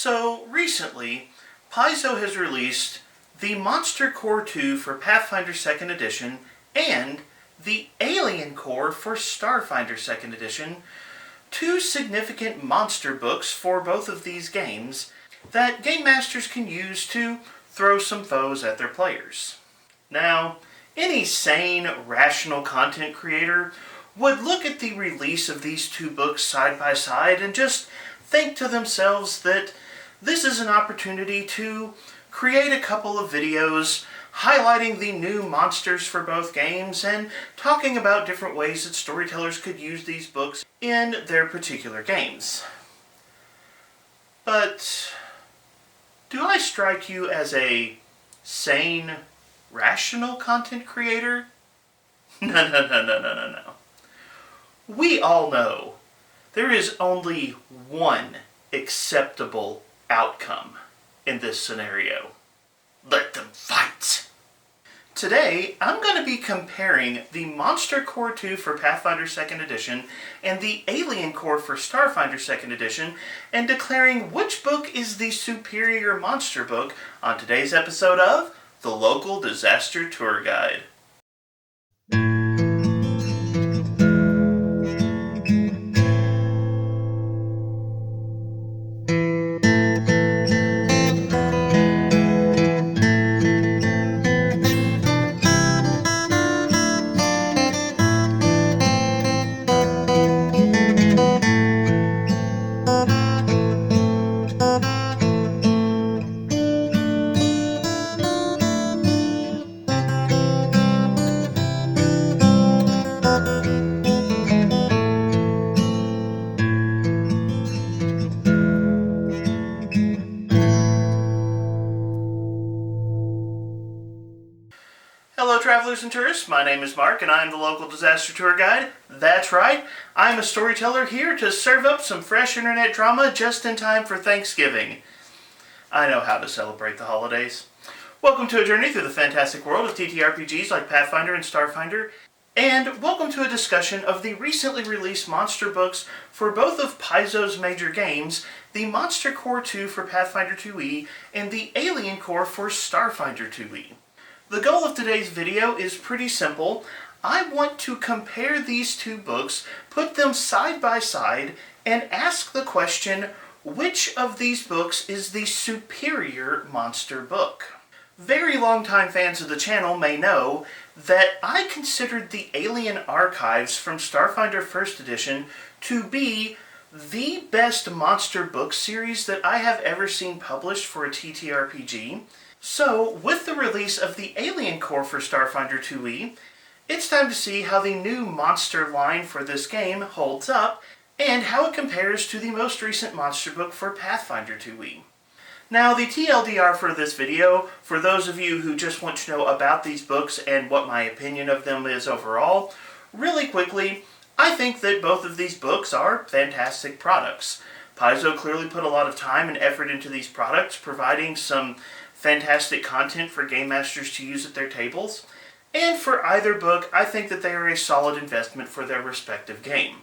So recently, Paizo has released the Monster Core 2 for Pathfinder 2nd Edition and the Alien Core for Starfinder 2nd Edition, two significant monster books for both of these games that game masters can use to throw some foes at their players. Now, any sane, rational content creator would look at the release of these two books side by side and just think to themselves that this is an opportunity to create a couple of videos highlighting the new monsters for both games and talking about different ways that storytellers could use these books in their particular games. But do I strike you as a sane, rational content creator? No. We all know there is only one acceptable outcome in this scenario. Let them fight! Today, I'm going to be comparing the Monster Core 2 for Pathfinder 2nd Edition and the Alien Core for Starfinder 2nd Edition and declaring which book is the superior monster book on today's episode of The Local Disaster Tour Guide. Hello travelers and tourists, my name is Mark and I am the Local Disaster Tour Guide. That's right, I'm a storyteller here to serve up some fresh internet drama just in time for Thanksgiving. I know how to celebrate the holidays. Welcome to a journey through the fantastic world of TTRPGs like Pathfinder and Starfinder, and welcome to a discussion of the recently released monster books for both of Paizo's major games, the Monster Core 2 for Pathfinder 2e and the Alien Core for Starfinder 2e. The goal of today's video is pretty simple. I want to compare these two books, put them side by side, and ask the question, which of these books is the superior monster book? Very long-time fans of the channel may know that I considered the Alien Archives from Starfinder 1st Edition to be the best monster book series that I have ever seen published for a TTRPG. So, with the release of the Alien Core for Starfinder 2e, it's time to see how the new monster line for this game holds up, and how it compares to the most recent monster book for Pathfinder 2e. Now, the TLDR for this video, for those of you who just want to know about these books and what my opinion of them is overall, really quickly, I think that both of these books are fantastic products. Paizo clearly put a lot of time and effort into these products, providing some fantastic content for game masters to use at their tables, and for either book, I think that they are a solid investment for their respective game.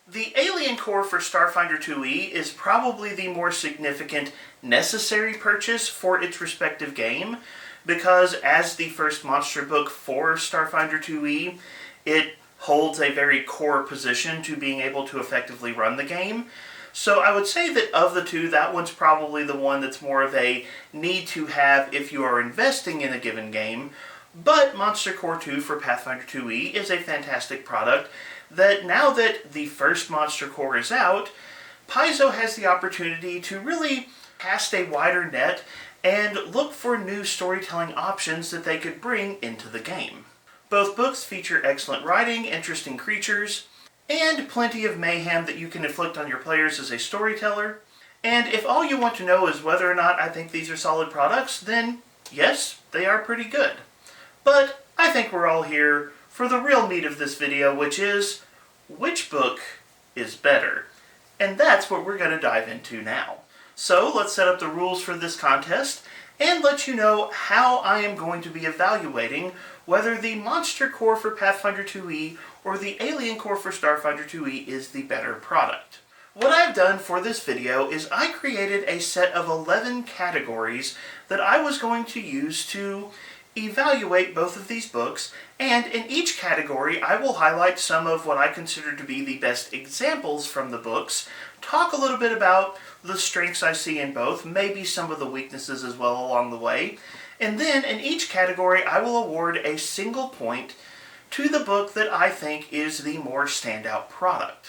The Alien Core for Starfinder 2e is probably the more significant necessary purchase for its respective game, because as the first monster book for Starfinder 2e, it holds a very core position to being able to effectively run the game. So I would say that of the two, that one's probably the one that's more of a need to have if you are investing in a given game. But Monster Core 2 for Pathfinder 2e is a fantastic product that now that the first Monster Core is out, Paizo has the opportunity to really cast a wider net and look for new storytelling options that they could bring into the game. Both books feature excellent writing, interesting creatures, and plenty of mayhem that you can inflict on your players as a storyteller. And if all you want to know is whether or not I think these are solid products, then yes, they are pretty good. But I think we're all here for the real meat of this video, which is, which book is better? And that's what we're going to dive into now. So let's set up the rules for this contest and let you know how I am going to be evaluating whether the Monster Core for Pathfinder 2e or the Alien Core for Starfinder 2e is the better product. What I've done for this video is I created a set of 11 categories that I was going to use to evaluate both of these books, and in each category I will highlight some of what I consider to be the best examples from the books, talk a little bit about the strengths I see in both, maybe some of the weaknesses as well along the way, and then in each category I will award a single point to the book that I think is the more standout product.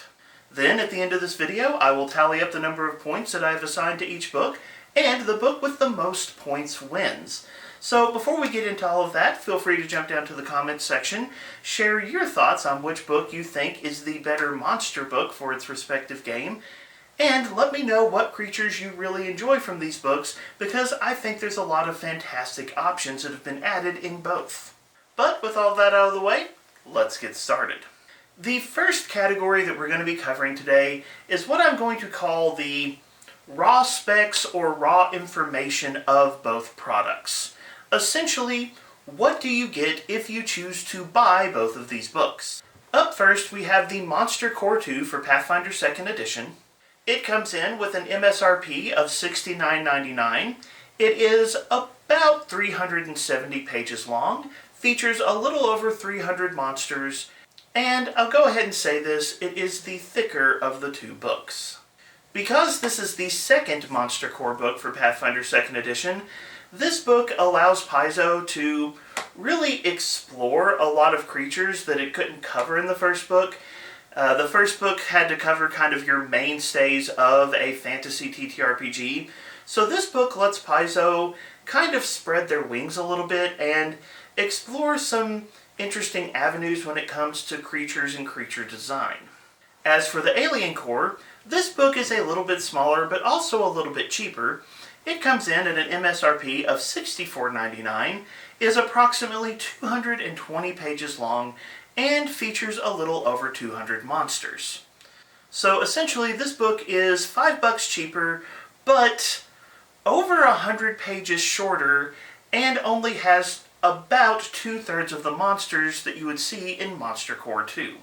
Then at the end of this video I will tally up the number of points that I have assigned to each book, and the book with the most points wins. So before we get into all of that, feel free to jump down to the comments section, share your thoughts on which book you think is the better monster book for its respective game, and let me know what creatures you really enjoy from these books, because I think there's a lot of fantastic options that have been added in both. But with all that out of the way, let's get started. The first category that we're going to be covering today is what I'm going to call the raw specs or raw information of both products. Essentially, what do you get if you choose to buy both of these books? Up first, we have the Monster Core 2 for Pathfinder 2nd Edition. It comes in with an MSRP of $69.99. It is about 370 pages long, features a little over 300 monsters, and I'll go ahead and say this, it is the thicker of the two books. Because this is the second Monster Core book for Pathfinder 2nd Edition, this book allows Paizo to really explore a lot of creatures that it couldn't cover in the first book. The first book had to cover kind of your mainstays of a fantasy TTRPG, so this book lets Paizo kind of spread their wings a little bit and explore some interesting avenues when it comes to creatures and creature design. As for the Alien Core, this book is a little bit smaller but also a little bit cheaper. It comes in at an MSRP of $64.99, is approximately 220 pages long, and features a little over 200 monsters. So essentially this book is $5 cheaper, but over 100 pages shorter, and only has about 2/3 of the monsters that you would see in Monster Core 2.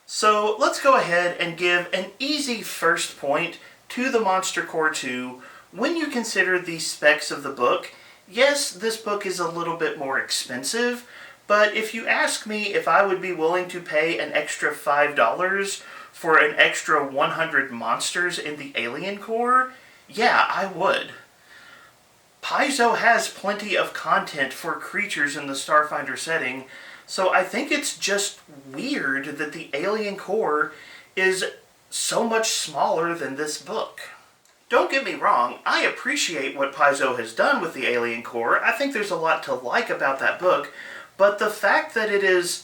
So let's go ahead and give an easy first point to the Monster Core 2. When you consider the specs of the book, yes, this book is a little bit more expensive, but if you ask me if I would be willing to pay an extra $5 for an extra 100 monsters in the Alien Core, yeah, I would. Paizo has plenty of content for creatures in the Starfinder setting, so I think it's just weird that the Alien Core is so much smaller than this book. Don't get me wrong, I appreciate what Paizo has done with the Alien Core. I think there's a lot to like about that book, but the fact that it is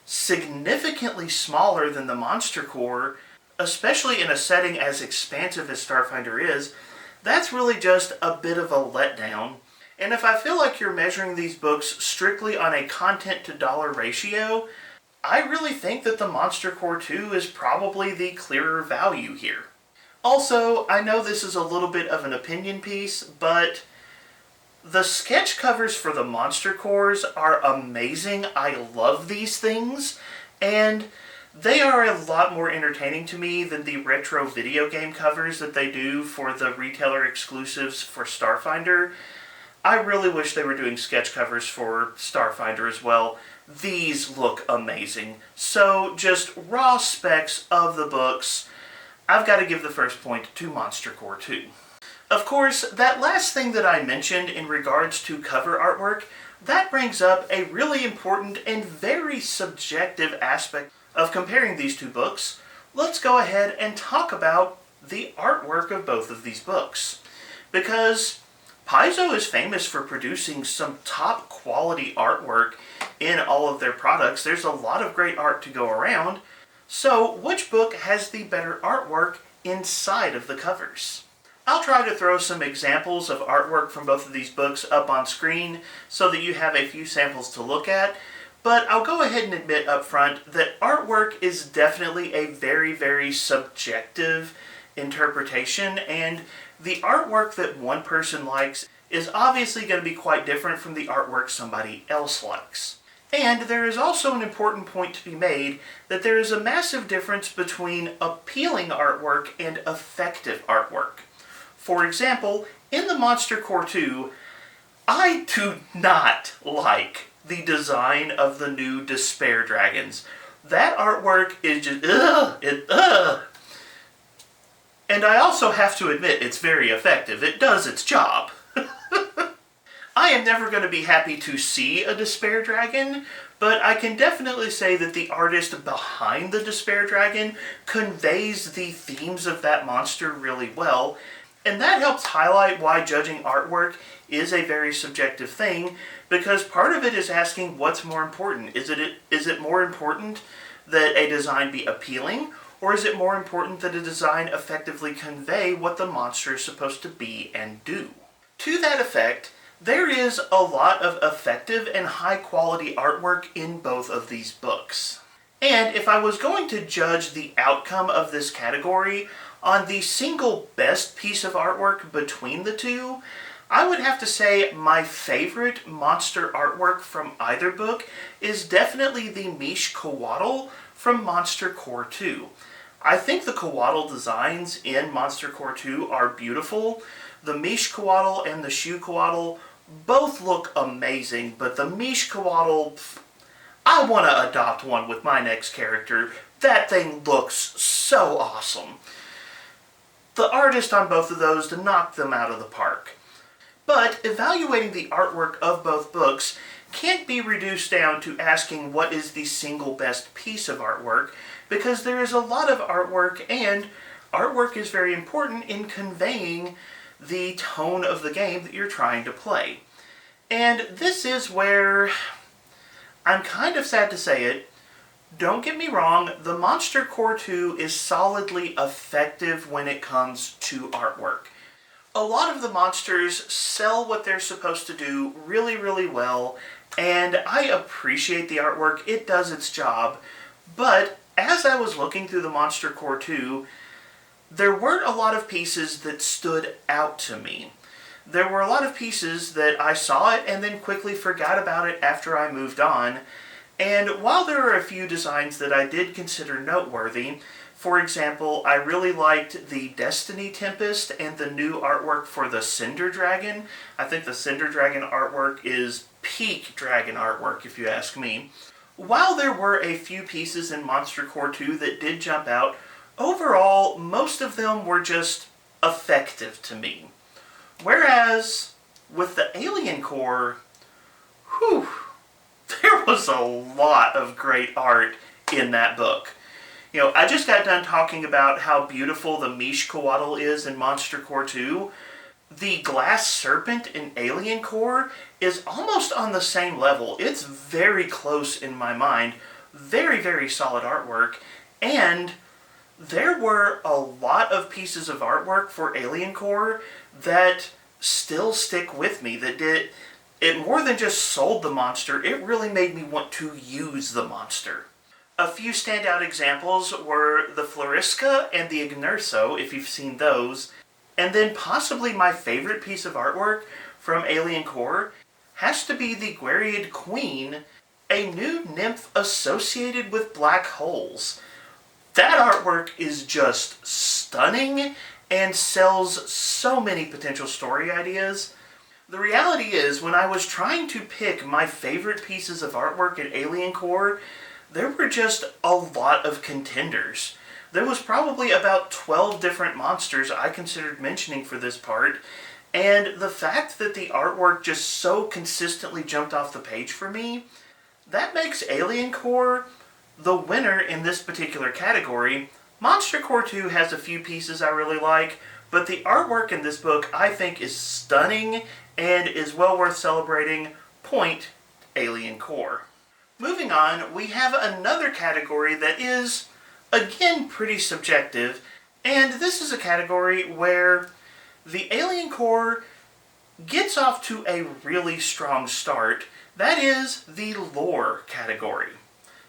significantly smaller than the Monster Core, especially in a setting as expansive as Starfinder is, that's really just a bit of a letdown. And if I feel like you're measuring these books strictly on a content to dollar ratio, I really think that the Monster Core 2 is probably the clearer value here. Also, I know this is a little bit of an opinion piece, but the sketch covers for the Monster Cores are amazing. I love these things, and they are a lot more entertaining to me than the retro video game covers that they do for the retailer exclusives for Starfinder. I really wish they were doing sketch covers for Starfinder as well. These look amazing. So, just raw specs of the books, I've got to give the first point to Monster Core 2. Of course, that last thing that I mentioned in regards to cover artwork, that brings up a really important and very subjective aspect of comparing these two books. Let's go ahead and talk about the artwork of both of these books. Because Paizo is famous for producing some top quality artwork in all of their products. There's a lot of great art to go around. So, which book has the better artwork inside of the covers? I'll try to throw some examples of artwork from both of these books up on screen so that you have a few samples to look at, but I'll go ahead and admit up front that artwork is definitely a very, very subjective interpretation, and the artwork that one person likes is obviously going to be quite different from the artwork somebody else likes. And there is also an important point to be made that there is a massive difference between appealing artwork and effective artwork. For example, in the Monster Core 2, I do not like the design of the new Despair Dragons. That artwork is just, And I also have to admit it's very effective. It does its job. I am never going to be happy to see a Despair Dragon, but I can definitely say that the artist behind the Despair Dragon conveys the themes of that monster really well, and that helps highlight why judging artwork is a very subjective thing, because part of it is asking what's more important. Is it more important that a design be appealing, or is it more important that a design effectively convey what the monster is supposed to be and do? To that effect, there is a lot of effective and high-quality artwork in both of these books. And if I was going to judge the outcome of this category on the single best piece of artwork between the two, I would have to say my favorite monster artwork from either book is definitely the Mish Coatl from Monster Core 2. I think the Coatl designs in Monster Core 2 are beautiful. The Mish Coatl and the Shoe Coatl both look amazing, but the Mish Coatl, I want to adopt one with my next character. That thing looks so awesome. The artist on both of those knocked them out of the park. But evaluating the artwork of both books can't be reduced down to asking what is the single best piece of artwork, because there is a lot of artwork, and artwork is very important in conveying the tone of the game that you're trying to play. And this is where, I'm kind of sad to say it, don't get me wrong, the Monster Core 2 is solidly effective when it comes to artwork. A lot of the monsters sell what they're supposed to do really, really well, and I appreciate the artwork. It does its job, but as I was looking through the Monster Core 2, there weren't a lot of pieces that stood out to me. There were a lot of pieces that I saw it and then quickly forgot about it after I moved on. And while there are a few designs that I did consider noteworthy, for example, I really liked the Destiny Tempest and the new artwork for the Cinder Dragon. I think the Cinder Dragon artwork is peak dragon artwork, if you ask me. While there were a few pieces in Monster Core 2 that did jump out, overall, most of them were just effective to me. Whereas, with the Alien Core, there was a lot of great art in that book. You know, I just got done talking about how beautiful the Mish Coatl is in Monster Core 2. The Glass Serpent in Alien Core is almost on the same level. It's very close in my mind. Very, very solid artwork. And there were a lot of pieces of artwork for Alien Core that still stick with me, that did it more than just sold the monster, it really made me want to use the monster. A few standout examples were the Florisca and the Ignerso, if you've seen those, and then possibly my favorite piece of artwork from Alien Core has to be the Gueriad Queen, a new nymph associated with black holes. That artwork is just stunning and sells so many potential story ideas. The reality is, when I was trying to pick my favorite pieces of artwork in Alien Core, there were just a lot of contenders. There was probably about 12 different monsters I considered mentioning for this part, and the fact that the artwork just so consistently jumped off the page for me, that makes Alien Core the winner in this particular category. Monster Core 2 has a few pieces I really like, but the artwork in this book I think is stunning and is well worth celebrating. Point Alien Core. Moving on, we have another category that is, again, pretty subjective, and this is a category where the Alien Core gets off to a really strong start. That is the lore category.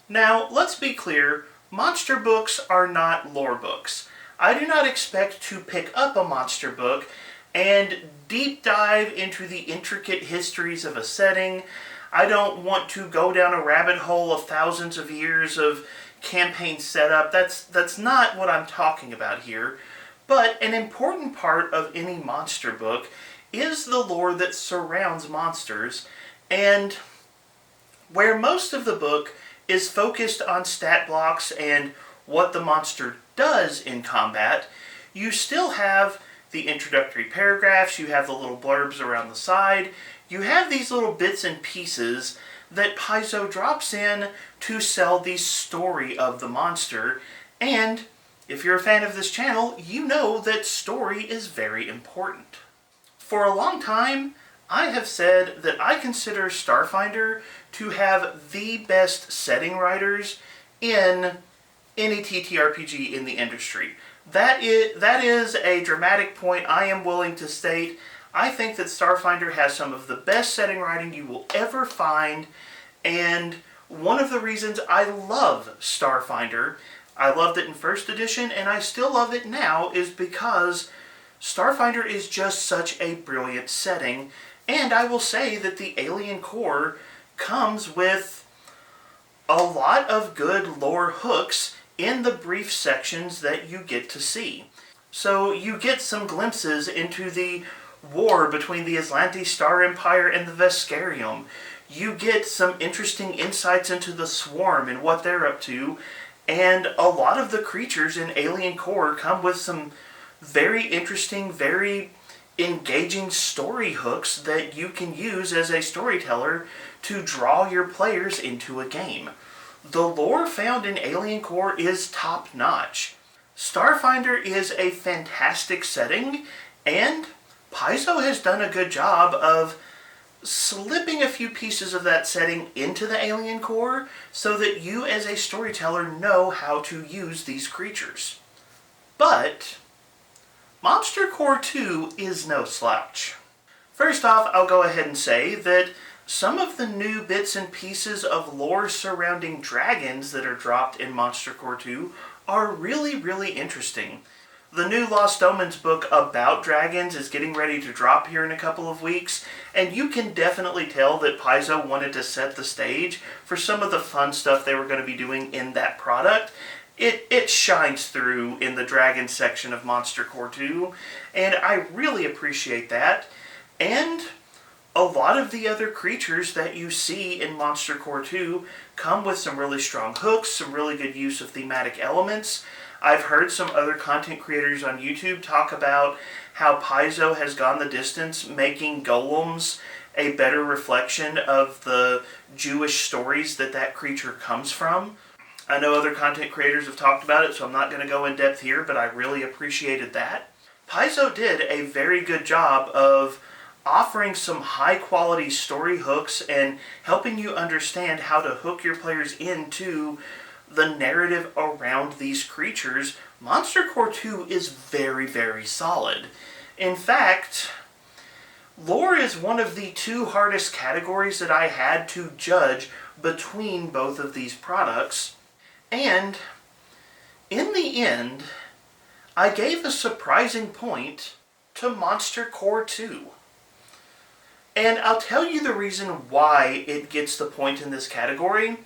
Now, let's be clear, monster books are not lore books. I do not expect to pick up a monster book and deep dive into the intricate histories of a setting. I don't want to go down a rabbit hole of thousands of years of campaign setup. That's not what I'm talking about here. But an important part of any monster book is the lore that surrounds monsters, and where most of the book is focused on stat blocks and what the monster does in combat, you still have the introductory paragraphs, you have the little blurbs around the side, you have these little bits and pieces that Paizo drops in to sell the story of the monster, and if you're a fan of this channel, you know that story is very important. For a long time, I have said that I consider Starfinder to have the best setting writers in any TTRPG in the industry. That is a dramatic point I am willing to state. I think that Starfinder has some of the best setting writing you will ever find, and one of the reasons I love Starfinder, I loved it in first edition and I still love it now, is because Starfinder is just such a brilliant setting, and I will say that the Alien Core comes with a lot of good lore hooks in the brief sections that you get to see. So you get some glimpses into the war between the Aslanti Star Empire and the Veskarium. You get some interesting insights into the Swarm and what they're up to, and a lot of the creatures in Alien Core come with some very interesting, very engaging story hooks that you can use as a storyteller to draw your players into a game. The lore found in Alien Core is top-notch. Starfinder is a fantastic setting, and Paizo has done a good job of slipping a few pieces of that setting into the Alien Core so that you as a storyteller know how to use these creatures. But Monster Core 2 is no slouch. First off, I'll go ahead and say that some of the new bits and pieces of lore surrounding dragons that are dropped in Monster Core 2 are really, really interesting. The new Lost Omens book about dragons is getting ready to drop here in a couple of weeks, and you can definitely tell that Paizo wanted to set the stage for some of the fun stuff they were going to be doing in that product. It shines through in the dragon section of Monster Core 2, and I really appreciate that. And a lot of the other creatures that you see in Monster Core 2 come with some really strong hooks, some really good use of thematic elements. I've heard some other content creators on YouTube talk about how Paizo has gone the distance making golems a better reflection of the Jewish stories that creature comes from. I know other content creators have talked about it, so I'm not going to go in depth here, but I really appreciated that. Paizo did a very good job of offering some high-quality story hooks and helping you understand how to hook your players into the narrative around these creatures. Monster Core 2 is very, very solid. In fact, lore is one of the two hardest categories that I had to judge between both of these products. And in the end, I gave a surprising point to Monster Core 2. And I'll tell you the reason why it gets the point in this category.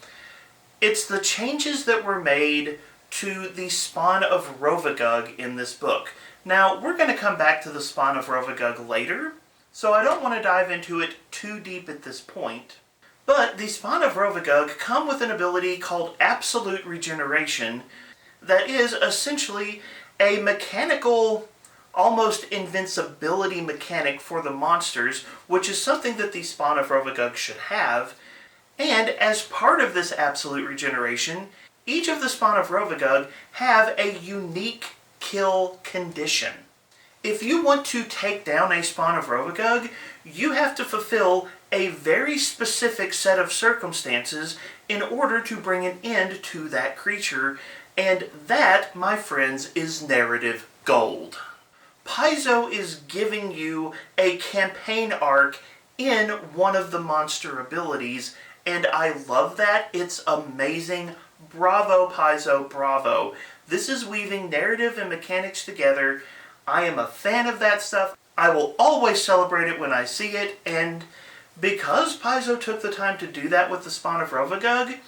It's the changes that were made to the spawn of Rovagug in this book. Now, we're going to come back to the spawn of Rovagug later, so I don't want to dive into it too deep at this point. But the spawn of Rovagug come with an ability called Absolute Regeneration that is essentially a mechanical, almost invincibility mechanic for the monsters, which is something that the spawn of Rovagug should have. And as part of this Absolute Regeneration, each of the spawn of Rovagug have a unique kill condition. If you want to take down a spawn of Rovagug, you have to fulfill a very specific set of circumstances in order to bring an end to that creature, and that, my friends, is narrative gold. Paizo is giving you a campaign arc in one of the monster abilities, and I love that. It's amazing. Bravo, Paizo, bravo. This is weaving narrative and mechanics together. I am a fan of that stuff. I will always celebrate it when I see it, and Because Paizo took the time to do that with the Spawn of Rovagug,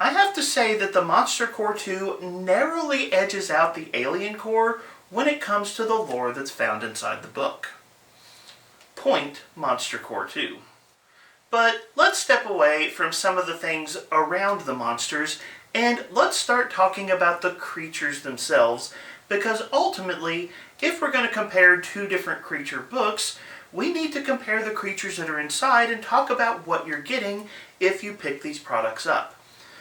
I have to say that the Monster Core 2 narrowly edges out the Alien Core when it comes to the lore that's found inside the book. Point Monster Core 2. But let's step away from some of the things around the monsters and let's start talking about the creatures themselves, because ultimately, if we're going to compare two different creature books, we need to compare the creatures that are inside and talk about what you're getting if you pick these products up.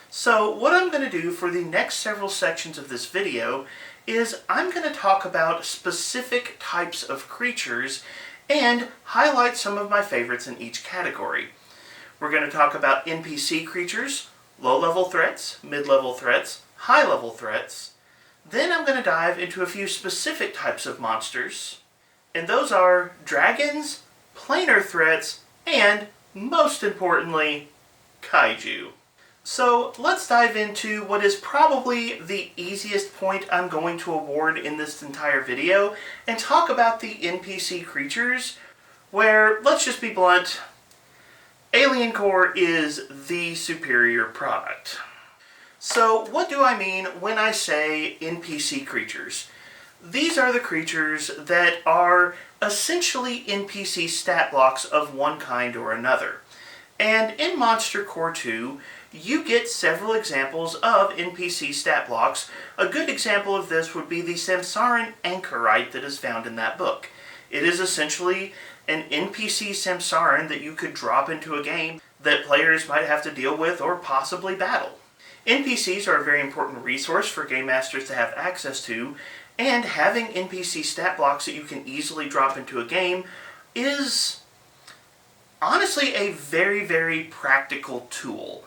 So what I'm going to do for the next several sections of this video is I'm going to talk about specific types of creatures and highlight some of my favorites in each category. We're going to talk about NPC creatures, low-level threats, mid-level threats, high-level threats. Then I'm going to dive into a few specific types of monsters, and those are dragons, planar threats, and, most importantly, kaiju. So let's dive into what is probably the easiest point I'm going to award in this entire video and talk about the NPC creatures, where, let's just be blunt, Alien Core is the superior product. So what do I mean when I say NPC creatures? These are the creatures that are essentially NPC stat blocks of one kind or another. And in Monster Core 2, you get several examples of NPC stat blocks. A good example of this would be the Samsaran Anchorite that is found in that book. It is essentially an NPC Samsaran that you could drop into a game that players might have to deal with or possibly battle. NPCs are a very important resource for game masters to have access to, and having NPC stat blocks that you can easily drop into a game is honestly a very, very practical tool.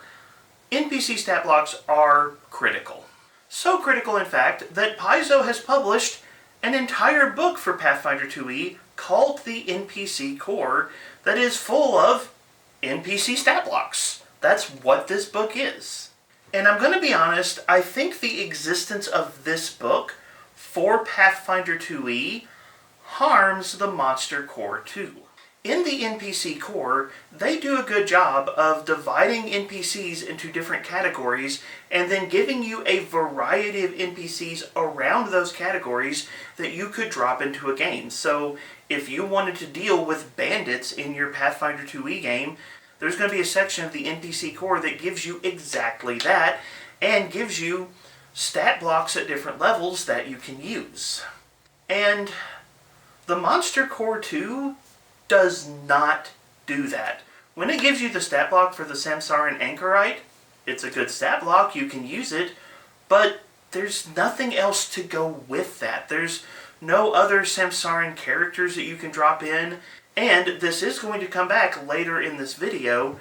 NPC stat blocks are critical. So critical, in fact, that Paizo has published an entire book for Pathfinder 2e called the NPC Core that is full of NPC stat blocks. That's what this book is. And I'm going to be honest, I think the existence of this book for Pathfinder 2e harms the Monster Core 2. In the NPC Core, they do a good job of dividing NPCs into different categories and then giving you a variety of NPCs around those categories that you could drop into a game. So if you wanted to deal with bandits in your Pathfinder 2e game, there's going to be a section of the NPC Core that gives you exactly that and gives you stat blocks at different levels that you can use. And the Monster Core 2 does not do that. When it gives you the stat block for the Samsaran Anchorite, it's a good stat block, you can use it, but there's nothing else to go with that. There's no other Samsaran characters that you can drop in, and this is going to come back later in this video.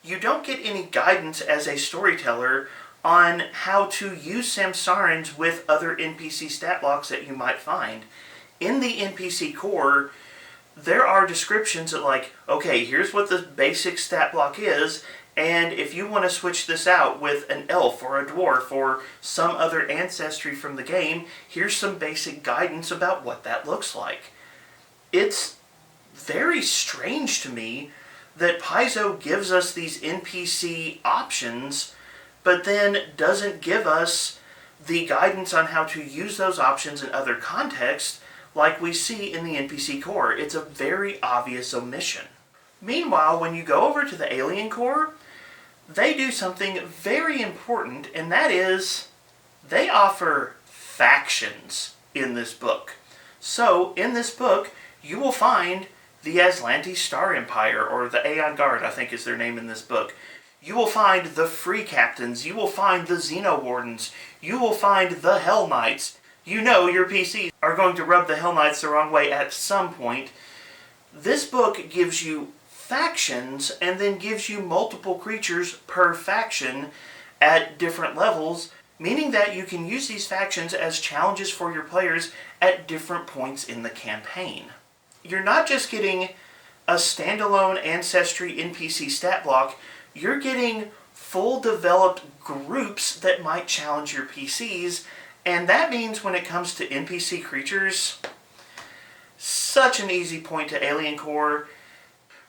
You don't get any guidance as a storyteller on how to use Samsarans with other NPC stat blocks that you might find. In the NPC Core, there are descriptions that like, okay, here's what the basic stat block is, and if you want to switch this out with an elf or a dwarf or some other ancestry from the game, here's some basic guidance about what that looks like. It's very strange to me that Paizo gives us these NPC options, but then doesn't give us the guidance on how to use those options in other contexts like we see in the NPC Core. It's a very obvious omission. Meanwhile, when you go over to the Alien Core, they do something very important, and that is they offer factions in this book. So, in this book, you will find the Aslanti Star Empire, or the Aeon Guard, I think is their name in this book. You will find the Free Captains, you will find the Xeno Wardens, you will find the Hell Knights. You know your PCs are going to rub the Hell Knights the wrong way at some point. This book gives you factions and then gives you multiple creatures per faction at different levels, meaning that you can use these factions as challenges for your players at different points in the campaign. You're not just getting a standalone Ancestry NPC stat block, you're getting full developed groups that might challenge your PCs. And that means when it comes to NPC creatures, such an easy point to Alien Core.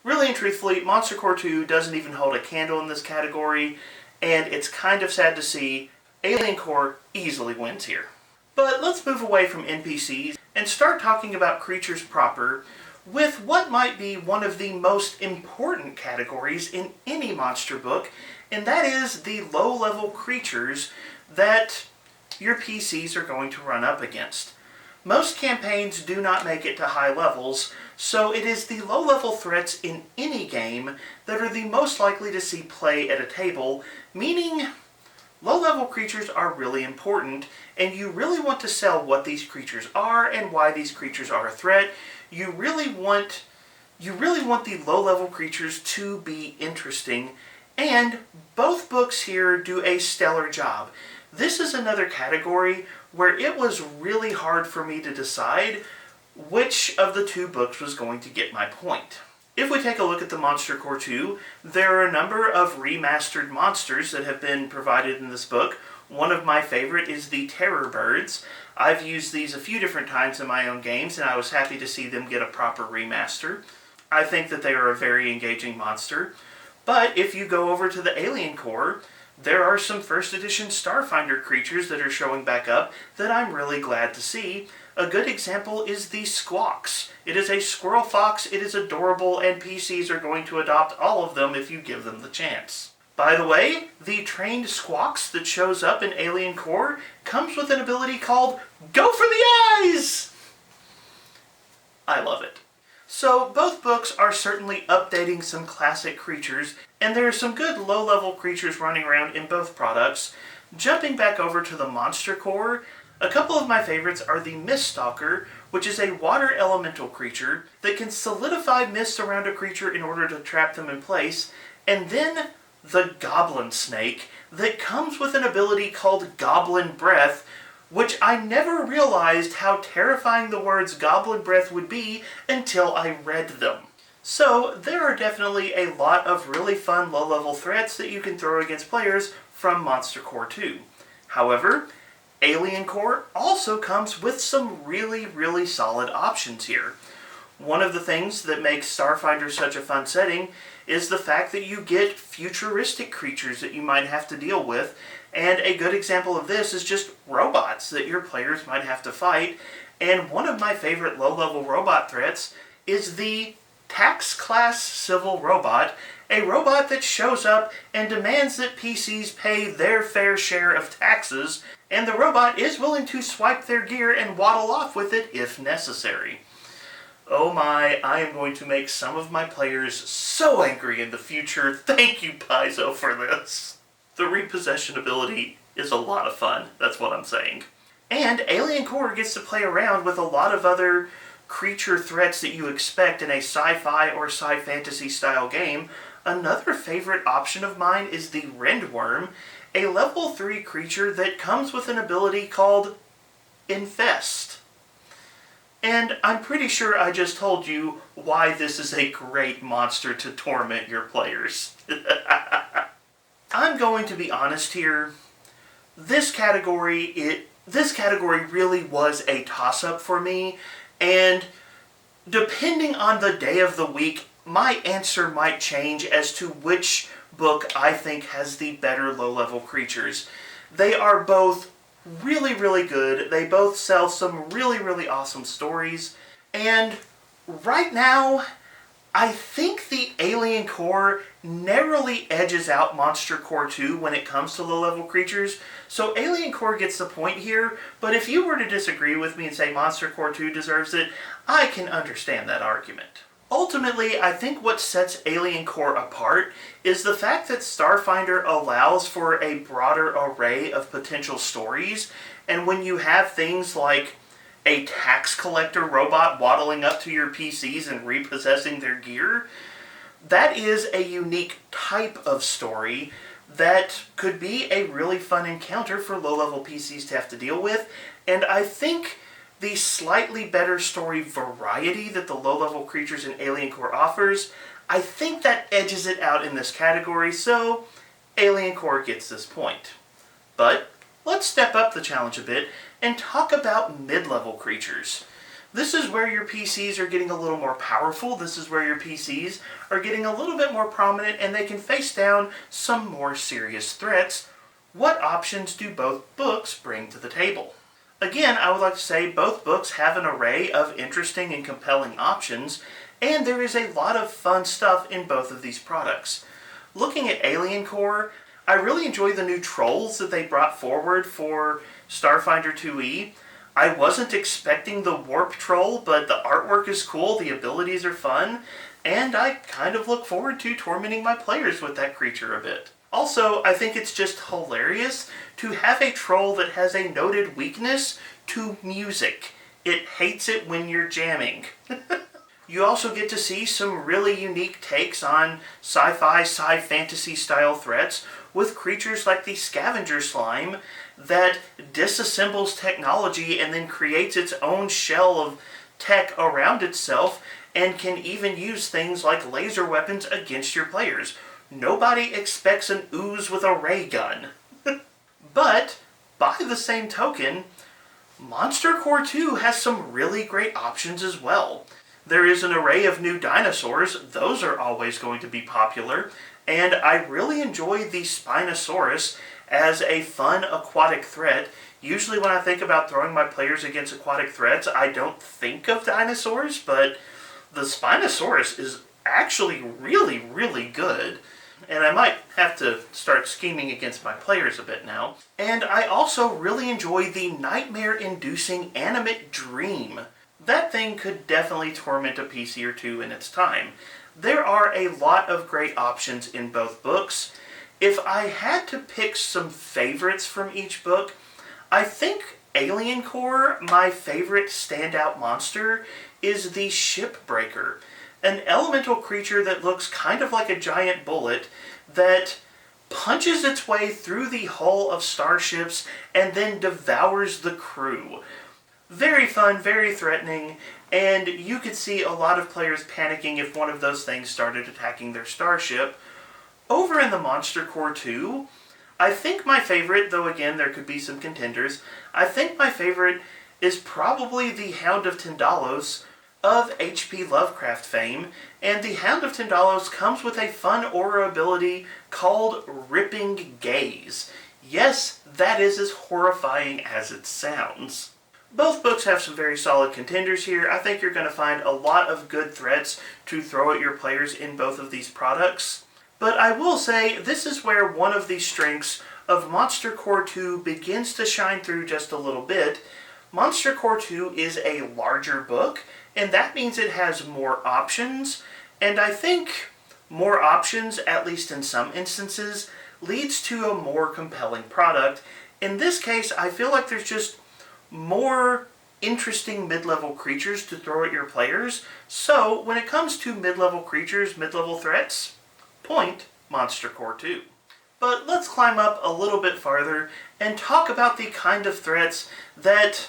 Really and truthfully, Monster Core 2 doesn't even hold a candle in this category, and it's kind of sad to see Alien Core easily wins here. But let's move away from NPCs and start talking about creatures proper with what might be one of the most important categories in any monster book, and that is the low-level creatures that your PCs are going to run up against. Most campaigns do not make it to high levels, so it is the low-level threats in any game that are the most likely to see play at a table, meaning low-level creatures are really important, and you really want to sell what these creatures are and why these creatures are a threat. You really want the low-level creatures to be interesting, and both books here do a stellar job. This is another category where it was really hard for me to decide which of the two books was going to get my point. If we take a look at the Monster Core 2, there are a number of remastered monsters that have been provided in this book. One of my favorite is the Terror Birds. I've used these a few different times in my own games, and I was happy to see them get a proper remaster. I think that they are a very engaging monster. But if you go over to the Alien Core, there are some first edition Starfinder creatures that are showing back up that I'm really glad to see. A good example is the Squawks. It is a squirrel fox, it is adorable, and PCs are going to adopt all of them if you give them the chance. By the way, the trained Squawks that shows up in Alien Core comes with an ability called Go for the Eyes! I love it. So both books are certainly updating some classic creatures, and there are some good low-level creatures running around in both products. Jumping back over to the Monster Core, a couple of my favorites are the Miststalker, which is a water elemental creature that can solidify mist around a creature in order to trap them in place, and then the Goblin Snake that comes with an ability called Goblin Breath, which I never realized how terrifying the words Goblin Breath would be until I read them. So there are definitely a lot of really fun low-level threats that you can throw against players from Monster Core 2. However, Alien Core also comes with some really solid options here. One of the things that makes Starfinder such a fun setting is the fact that you get futuristic creatures that you might have to deal with, and a good example of this is just robots that your players might have to fight, and one of my favorite low-level robot threats is the Tax Class Civil Robot, a robot that shows up and demands that PCs pay their fair share of taxes, and the robot is willing to swipe their gear and waddle off with it if necessary. Oh my, I am going to make some of my players so angry in the future. Thank you, Paizo, for this. The repossession ability is a lot of fun, that's what I'm saying. And Alien Core gets to play around with a lot of other creature threats that you expect in a sci-fi or sci-fantasy style game. Another favorite option of mine is the Rendworm, a level 3 creature that comes with an ability called Infest. And I'm pretty sure I just told you why this is a great monster to torment your players. I'm going to be honest here. This category really was a toss-up for me, and depending on the day of the week, my answer might change as to which book I think has the better low-level creatures. They are both really good. They both sell some really awesome stories. And right now, I think the Alien Core narrowly edges out Monster Core 2 when it comes to low-level creatures. So Alien Core gets the point here, but if you were to disagree with me and say Monster Core 2 deserves it, I can understand that argument. Ultimately, I think what sets Alien Core apart is the fact that Starfinder allows for a broader array of potential stories, and when you have things like a tax collector robot waddling up to your PCs and repossessing their gear, that is a unique type of story that could be a really fun encounter for low-level PCs to have to deal with, and I think the slightly better story variety that the low-level creatures in Alien Core offers, I think that edges it out in this category, so Alien Core gets this point. But let's step up the challenge a bit and talk about mid-level creatures. This is where your PCs are getting a little more powerful. This is where your PCs are getting a little bit more prominent and they can face down some more serious threats. What options do both books bring to the table? Again, I would like to say both books have an array of interesting and compelling options, and there is a lot of fun stuff in both of these products. Looking at Alien Core, I really enjoy the new trolls that they brought forward for Starfinder 2e. I wasn't expecting the warp troll, but the artwork is cool, the abilities are fun, and I kind of look forward to tormenting my players with that creature a bit. Also, I think it's just hilarious to have a troll that has a noted weakness to music. It hates it when you're jamming. You also get to see some really unique takes on sci-fi, sci-fantasy style threats with creatures like the scavenger slime that disassembles technology and then creates its own shell of tech around itself and can even use things like laser weapons against your players. Nobody expects an ooze with a ray gun. But, by the same token, Monster Core 2 has some really great options as well. There is an array of new dinosaurs, those are always going to be popular, and I really enjoy the Spinosaurus as a fun aquatic threat. Usually when I think about throwing my players against aquatic threats, I don't think of dinosaurs, but the Spinosaurus is actually really, really good. And I might have to start scheming against my players a bit now. And I also really enjoy the nightmare-inducing animate dream. That thing could definitely torment a PC or two in its time. There are a lot of great options in both books. If I had to pick some favorites from each book, I think Alien Core, my favorite standout monster, is the Shipbreaker. An elemental creature that looks kind of like a giant bullet that punches its way through the hull of starships and then devours the crew. Very fun, very threatening, and you could see a lot of players panicking if one of those things started attacking their starship. Over in the Monster Core 2, I think my favorite, though again there could be some contenders, I think my favorite is probably the Hound of Tindalos of H.P. Lovecraft fame, and the Hound of Tindalos comes with a fun aura ability called Ripping Gaze. Yes, that is as horrifying as it sounds. Both books have some very solid contenders here. I think you're going to find a lot of good threats to throw at your players in both of these products. But I will say, this is where one of the strengths of Monster Core 2 begins to shine through just a little bit. Monster Core 2 is a larger book, and that means it has more options, and I think more options, at least in some instances, leads to a more compelling product. In this case, I feel like there's just more interesting mid-level creatures to throw at your players, so when it comes to mid-level creatures, mid-level threats, point Monster Core 2. But let's climb up a little bit farther and talk about the kind of threats that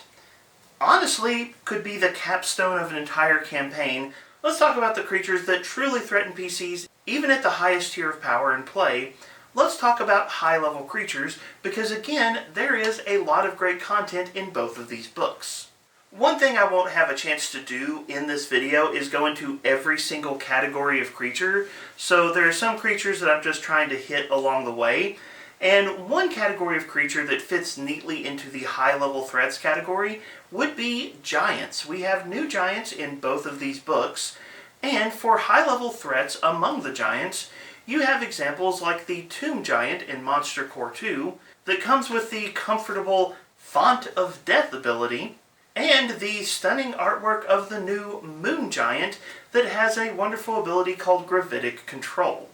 honestly could be the capstone of an entire campaign. Let's talk about the creatures that truly threaten PCs, even at the highest tier of power in play. Let's talk about high-level creatures, because again, there is a lot of great content in both of these books. One thing I won't have a chance to do in this video is go into every single category of creature, so there are some creatures that I'm just trying to hit along the way. And one category of creature that fits neatly into the high-level threats category would be giants. We have new giants in both of these books, and for high-level threats among the giants, you have examples like the Tomb Giant in Monster Core 2 that comes with the comfortable Font of Death ability, and the stunning artwork of the new Moon Giant that has a wonderful ability called Gravitic Control.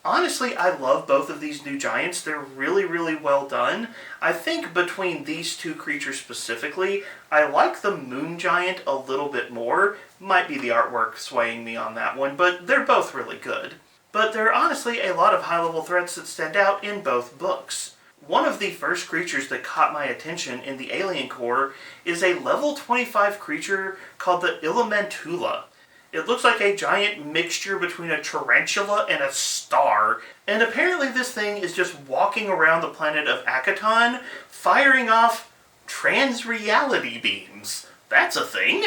Honestly, I love both of these new giants. They're really, really well done. I think between these two creatures specifically, I like the Moon Giant a little bit more. Might be the artwork swaying me on that one, but they're both really good. But there are honestly a lot of high-level threats that stand out in both books. One of the first creatures that caught my attention in the Alien Core is a level 25 creature called the Illumentula. It looks like a giant mixture between a tarantula and a star, and apparently this thing is just walking around the planet of Akaton, firing off trans-reality beams. That's a thing.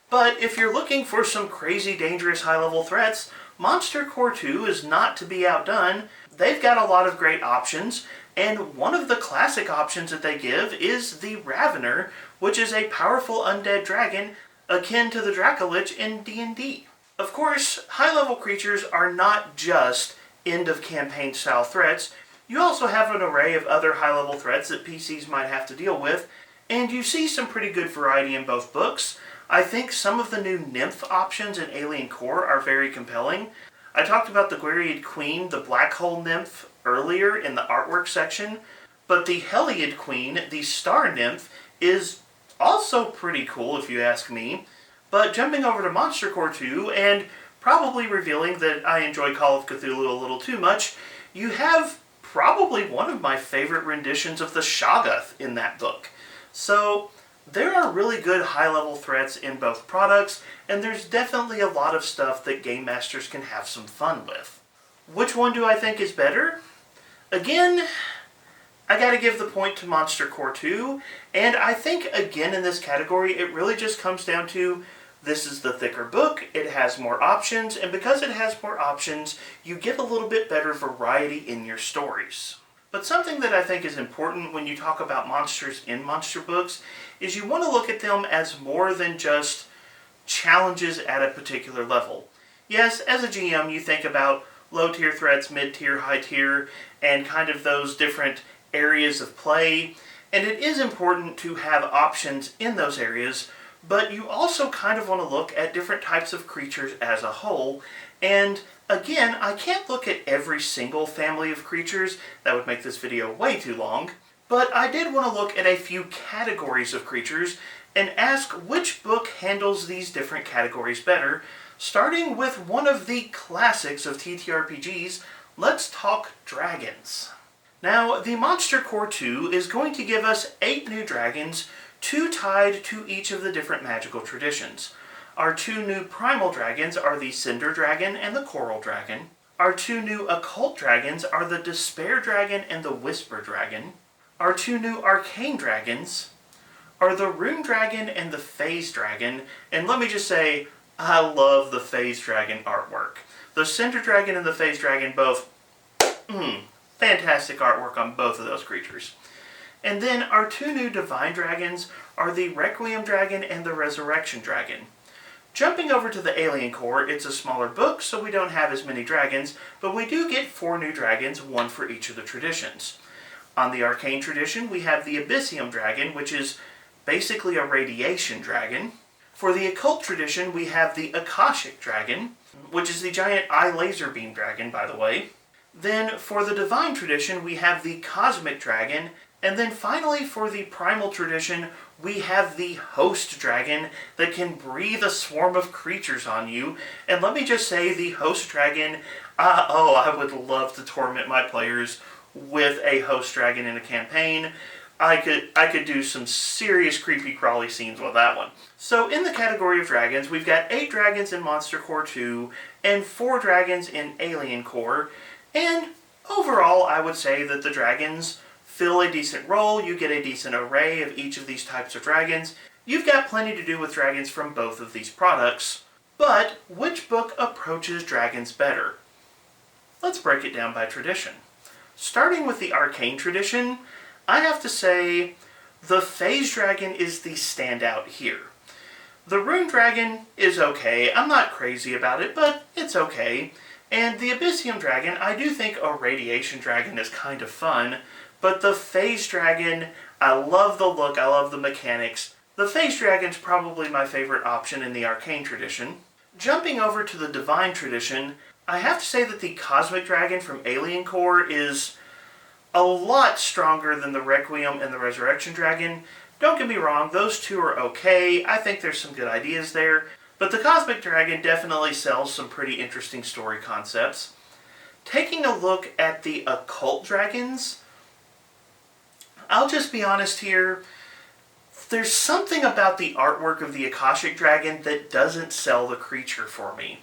But if you're looking for some crazy dangerous high-level threats, Monster Core 2 is not to be outdone. They've got a lot of great options, and one of the classic options that they give is the Ravener, which is a powerful undead dragon akin to the Dracolich in D&D. Of course, high-level creatures are not just end-of-campaign style threats. You also have an array of other high-level threats that PCs might have to deal with, and you see some pretty good variety in both books. I think some of the new nymph options in Alien Core are very compelling. I talked about the Gwariad Queen, the Black Hole Nymph, earlier in the artwork section, but the Heliad Queen, the Star Nymph, is also pretty cool if you ask me. But jumping over to Monster Core 2, and probably revealing that I enjoy Call of Cthulhu a little too much, you have probably one of my favorite renditions of the Shoggoth in that book. So there are really good high-level threats in both products, and there's definitely a lot of stuff that game masters can have some fun with. Which one do I think is better? Again, I gotta give the point to Monster Core 2, and I think, again, in this category, it really just comes down to this is the thicker book, it has more options, and because it has more options, you get a little bit better variety in your stories. But something that I think is important when you talk about monsters in monster books is you want to look at them as more than just challenges at a particular level. Yes, as a GM, you think about low-tier threats, mid-tier, high-tier, and kind of those different areas of play, and it is important to have options in those areas, but you also kind of want to look at different types of creatures as a whole, and again, I can't look at every single family of creatures, that would make this video way too long, but I did want to look at a few categories of creatures and ask which book handles these different categories better. Starting with one of the classics of TTRPGs, let's talk dragons. Now, the Monster Core 2 is going to give us 8 new dragons, 2 tied to each of the different magical traditions. Our 2 new primal dragons are the Cinder Dragon and the Coral Dragon. Our 2 new occult dragons are the Despair Dragon and the Whisper Dragon. Our 2 new arcane dragons are the Rune Dragon and the Phase Dragon, and let me just say, I love the Phase Dragon artwork. The Cinder Dragon and the Phase Dragon both, fantastic artwork on both of those creatures. And then our 2 new divine dragons are the Requiem Dragon and the Resurrection Dragon. Jumping over to the Alien Core, it's a smaller book, so we don't have as many dragons, but we do get 4 new dragons, 1 for each of the traditions. On the Arcane tradition, we have the Abyssium Dragon, which is basically a radiation dragon. For the Occult tradition, we have the Akashic Dragon, which is the giant eye laser beam dragon, by the way. Then for the Divine tradition, we have the Cosmic Dragon, and then finally for the Primal tradition, we have the Host Dragon that can breathe a swarm of creatures on you. And let me just say, the Host Dragon, I would love to torment my players with a Host Dragon in a campaign. I could do some serious creepy crawly scenes with that one. So in the category of dragons, we've got 8 dragons in Monster Core 2 and 4 dragons in Alien Core. And overall, I would say that the dragons fill a decent role. You get a decent array of each of these types of dragons. You've got plenty to do with dragons from both of these products. But which book approaches dragons better? Let's break it down by tradition. Starting with the Arcane tradition, I have to say the Phase Dragon is the standout here. The Rune Dragon is okay. I'm not crazy about it, but it's okay. And the Abyssium Dragon, I do think a Radiation Dragon is kind of fun, but the Phase Dragon, I love the look, I love the mechanics. The Phase Dragon's probably my favorite option in the Arcane tradition. Jumping over to the Divine tradition, I have to say that the Cosmic Dragon from Alien Core is a lot stronger than the Requiem and the Resurrection Dragon. Don't get me wrong, those two are okay. I think there's some good ideas there. But the Cosmic Dragon definitely sells some pretty interesting story concepts. Taking a look at the Occult Dragons, I'll just be honest here, there's something about the artwork of the Akashic Dragon that doesn't sell the creature for me.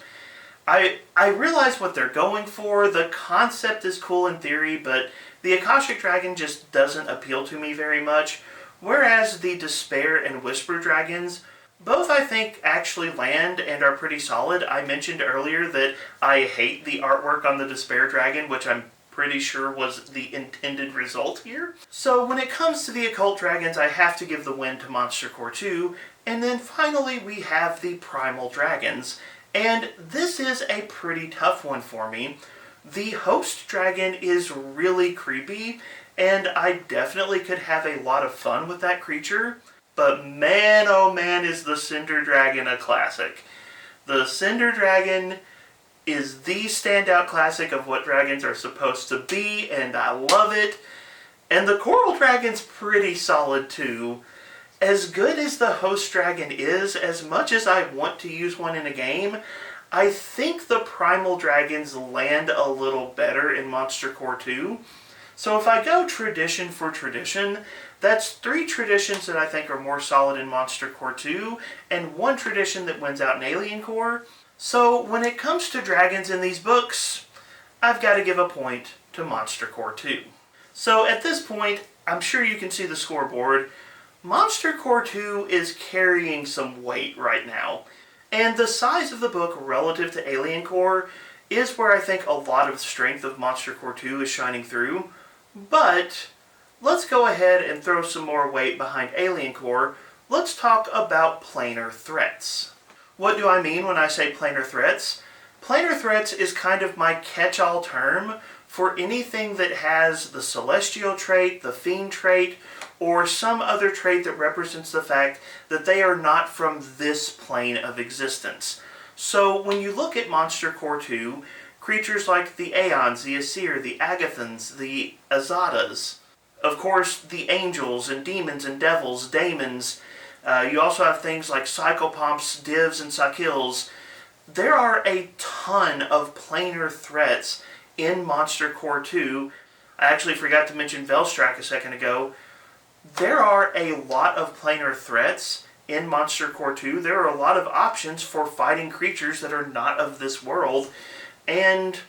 I realize what they're going for, the concept is cool in theory, but the Akashic Dragon just doesn't appeal to me very much. Whereas the Despair and Whisper dragons, both I think actually land and are pretty solid. I mentioned earlier that I hate the artwork on the Despair dragon, which I'm pretty sure was the intended result here. So when it comes to the Occult dragons, I have to give the win to Monster Core 2. And then finally we have the Primal dragons. And this is a pretty tough one for me. The Host dragon is really creepy, and I definitely could have a lot of fun with that creature. But man, oh man, is the Cinder Dragon a classic. The Cinder Dragon is the standout classic of what dragons are supposed to be, and I love it. And the Coral Dragon's pretty solid too. As good as the Host Dragon is, as much as I want to use one in a game, I think the Primal Dragons land a little better in Monster Core 2. So if I go tradition for tradition, that's 3 traditions that I think are more solid in Monster Core 2, and 1 tradition that wins out in Alien Core. So when it comes to dragons in these books, I've got to give a point to Monster Core 2. So at this point, I'm sure you can see the scoreboard. Monster Core 2 is carrying some weight right now. And the size of the book relative to Alien Core is where I think a lot of the strength of Monster Core 2 is shining through. But let's go ahead and throw some more weight behind Alien Core. Let's talk about Planar Threats. What do I mean when I say Planar Threats? Planar Threats is kind of my catch-all term for anything that has the Celestial trait, the Fiend trait, or some other trait that represents the fact that they are not from this plane of existence. So when you look at Monster Core 2, creatures like the Aeons, the Aesir, the Agathons, the Azatas, of course the angels and demons and devils, daemons, you also have things like Psychopomps, Divs, and Sakils. There are a ton of planar threats in Monster Core 2. I actually forgot to mention Velstrak a second ago. There are a lot of planar threats in Monster Core 2. There are a lot of options for fighting creatures that are not of this world. And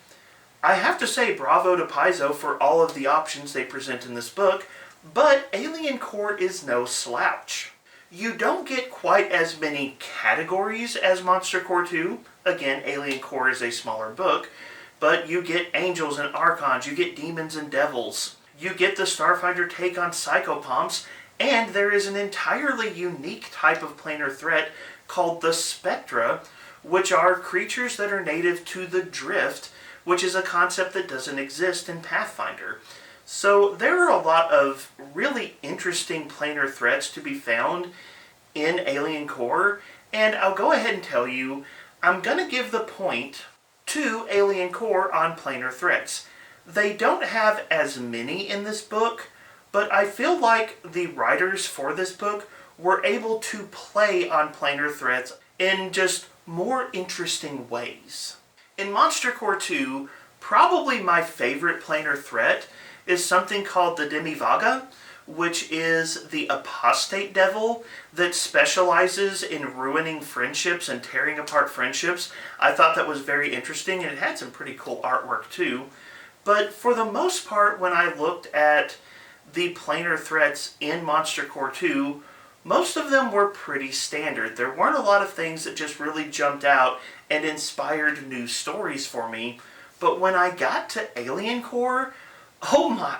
I have to say bravo to Paizo for all of the options they present in this book, but Alien Core is no slouch. You don't get quite as many categories as Monster Core 2. Again, Alien Core is a smaller book, but you get angels and archons, you get demons and devils, you get the Starfinder take on Psychopomps, and there is an entirely unique type of planar threat called the Spectra, which are creatures that are native to the Drift, which is a concept that doesn't exist in Pathfinder. So there are a lot of really interesting planar threats to be found in Alien Core, and I'll go ahead and tell you, I'm going to give the point to Alien Core on planar threats. They don't have as many in this book, but I feel like the writers for this book were able to play on planar threats in just more interesting ways. In Monster Core 2, probably my favorite planar threat is something called the Demivaga, which is the apostate devil that specializes in ruining friendships and tearing apart friendships. I thought that was very interesting, and it had some pretty cool artwork too. But for the most part, when I looked at the planar threats in Monster Core 2, most of them were pretty standard. There weren't a lot of things that just really jumped out and inspired new stories for me. But when I got to Alien Core, oh my,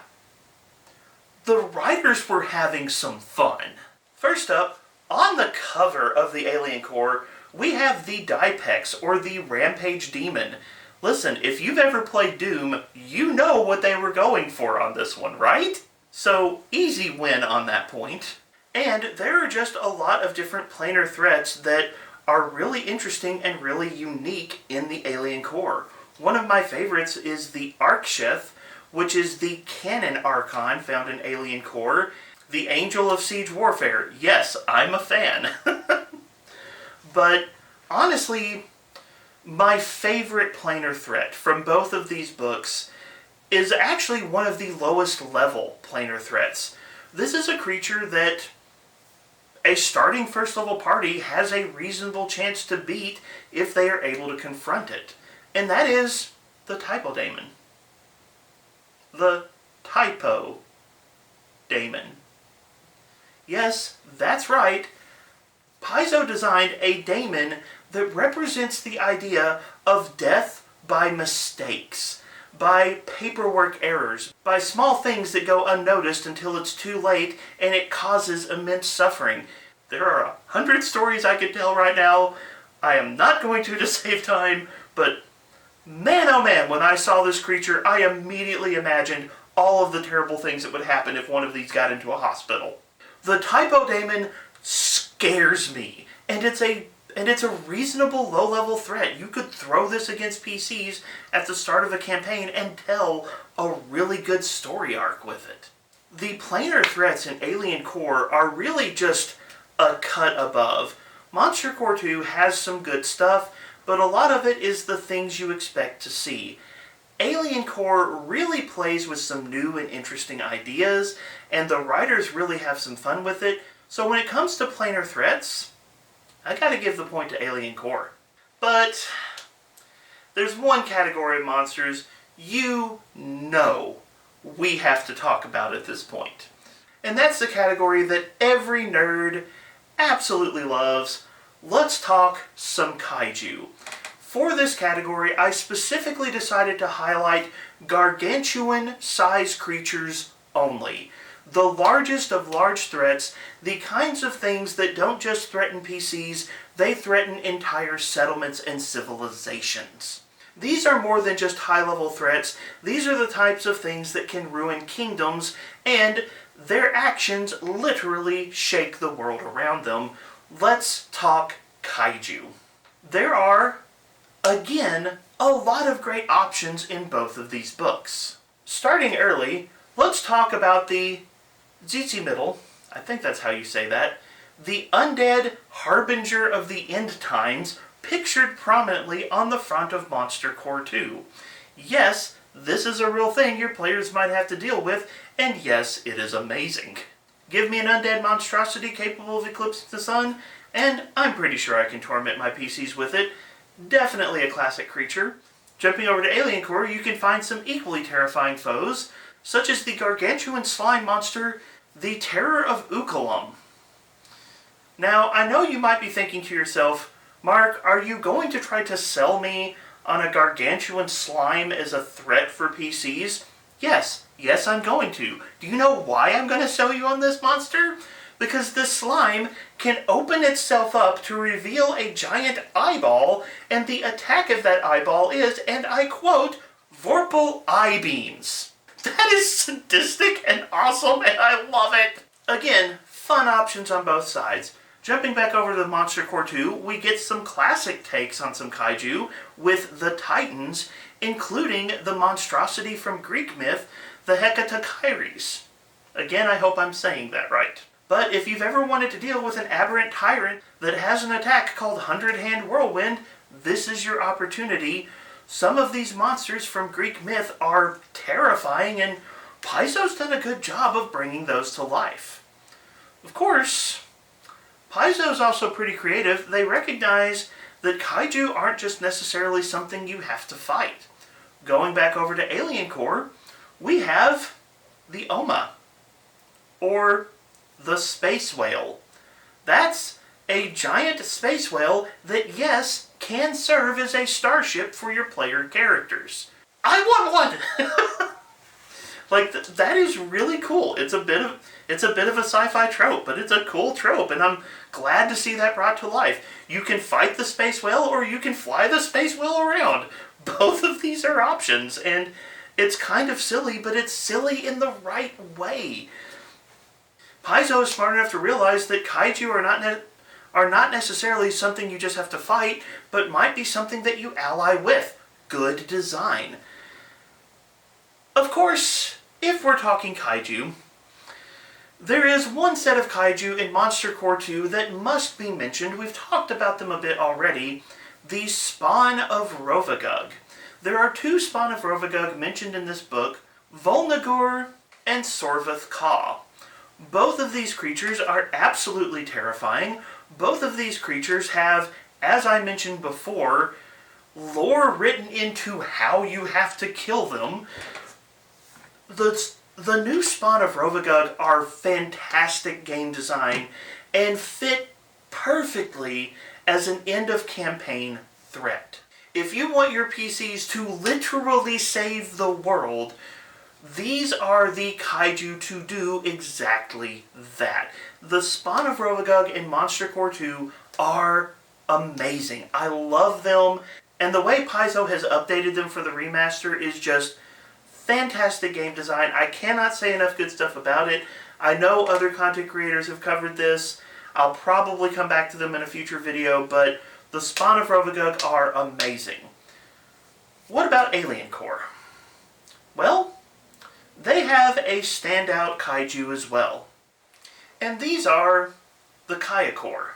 the writers were having some fun. First up, on the cover of the Alien Core, we have the Dipex, or the Rampage Demon. Listen, if you've ever played Doom, you know what they were going for on this one, right? So, easy win on that point. And there are just a lot of different planar threats that are really interesting and really unique in the Alien Core. One of my favorites is the Arksheth, which is the canon Archon found in Alien Core. The Angel of Siege Warfare. Yes, I'm a fan. But honestly, my favorite planar threat from both of these books is actually one of the lowest level planar threats. This is a creature that a starting first level party has a reasonable chance to beat if they are able to confront it. And that is the Typo Daemon. The Typo Daemon. Yes, that's right. Paizo designed a daemon that represents the idea of death by mistakes, by paperwork errors, by small things that go unnoticed until it's too late and it causes immense suffering. There are 100 stories I could tell right now. I am not going to save time, but man oh man, when I saw this creature, I immediately imagined all of the terrible things that would happen if one of these got into a hospital. The Typo Daemon scares me, and it's a reasonable low-level threat. You could throw this against PCs at the start of a campaign and tell a really good story arc with it. The Planar Threats in Alien Core are really just a cut above. Monster Core 2 has some good stuff, but a lot of it is the things you expect to see. Alien Core really plays with some new and interesting ideas, and the writers really have some fun with it. So when it comes to Planar Threats, I gotta give the point to Alien Core. But there's one category of monsters you know we have to talk about at this point. And that's the category that every nerd absolutely loves. Let's talk some kaiju. For this category, I specifically decided to highlight gargantuan-sized creatures only. The largest of large threats, the kinds of things that don't just threaten PCs, they threaten entire settlements and civilizations. These are more than just high-level threats. These are the types of things that can ruin kingdoms, and their actions literally shake the world around them. Let's talk kaiju. There are, again, a lot of great options in both of these books. Starting early, let's talk about the Middle, I think that's how you say that, the undead harbinger of the end times, pictured prominently on the front of Monster Core 2. Yes, this is a real thing your players might have to deal with, and yes, it is amazing. Give me an undead monstrosity capable of eclipsing the sun, and I'm pretty sure I can torment my PCs with it. Definitely a classic creature. Jumping over to Alien Core, you can find some equally terrifying foes, such as the gargantuan slime monster, the Terror of Ukulum. Now, I know you might be thinking to yourself, Mark, are you going to try to sell me on a gargantuan slime as a threat for PCs? Yes, I'm going to. Do you know why I'm going to sell you on this monster? Because this slime can open itself up to reveal a giant eyeball, and the attack of that eyeball is, and I quote, Vorpal Eye Beams. That is sadistic and awesome, and I love it! Again, fun options on both sides. Jumping back over to the Monster Core 2, we get some classic takes on some kaiju with the Titans, including the monstrosity from Greek myth, the Hecatochires. Again, I hope I'm saying that right. But if you've ever wanted to deal with an aberrant tyrant that has an attack called Hundred Hand Whirlwind, this is your opportunity. Some of these monsters from Greek myth are terrifying, and Paizo's done a good job of bringing those to life. Of course, Paizo's also pretty creative. They recognize that kaiju aren't just necessarily something you have to fight. Going back over to Alien Core, we have the Oma, or the space whale. That's a giant space whale that, yes, can serve as a starship for your player characters. I want one! That is really cool. It's a bit of a sci-fi trope, but it's a cool trope, and I'm glad to see that brought to life. You can fight the space whale, or you can fly the space whale around. Both of these are options, and it's kind of silly, but it's silly in the right way. Paizo is smart enough to realize that kaiju are not necessarily something you just have to fight, but might be something that you ally with. Good design. Of course, if we're talking kaiju, there is one set of kaiju in Monster Core 2 that must be mentioned. We've talked about them a bit already. The Spawn of Rovagug. There are two Spawn of Rovagug mentioned in this book, Volnagur and Sorvath Ka. Both of these creatures are absolutely terrifying. Both of these creatures have, as I mentioned before, lore written into how you have to kill them. The new spawn of Rovagug are fantastic game design and fit perfectly as an end-of-campaign threat. If you want your PCs to literally save the world, these are the kaiju to do exactly that. The spawn of Rovagug in Monster Core 2 are amazing. I love them, and the way Paizo has updated them for the remaster is just fantastic game design. I cannot say enough good stuff about it. I know other content creators have covered this. I'll probably come back to them in a future video, but the spawn of Rovagug are amazing. What about Alien Core? Well, they have a standout kaiju as well. And these are the Kaiju Core.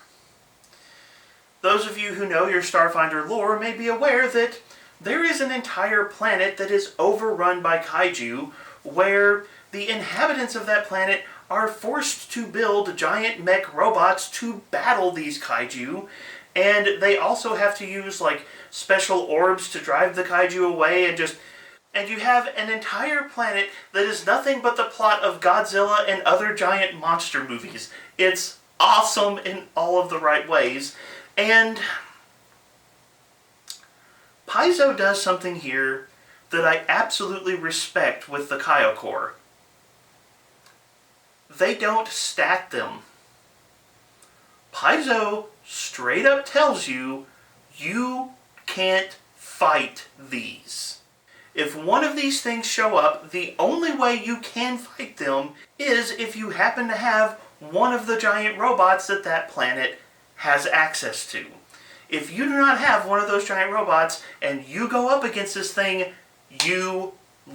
Those of you who know your Starfinder lore may be aware that there is an entire planet that is overrun by kaiju, where the inhabitants of that planet are forced to build giant mech robots to battle these kaiju, and they also have to use like special orbs to drive the kaiju away, and you have an entire planet that is nothing but the plot of Godzilla and other giant monster movies. It's awesome in all of the right ways, and Paizo does something here that I absolutely respect with the Kaiju Core. They don't stat them. Paizo straight up tells you, you can't fight these. If one of these things show up, the only way you can fight them is if you happen to have one of the giant robots that that planet has access to. If you do not have one of those giant robots and you go up against this thing, you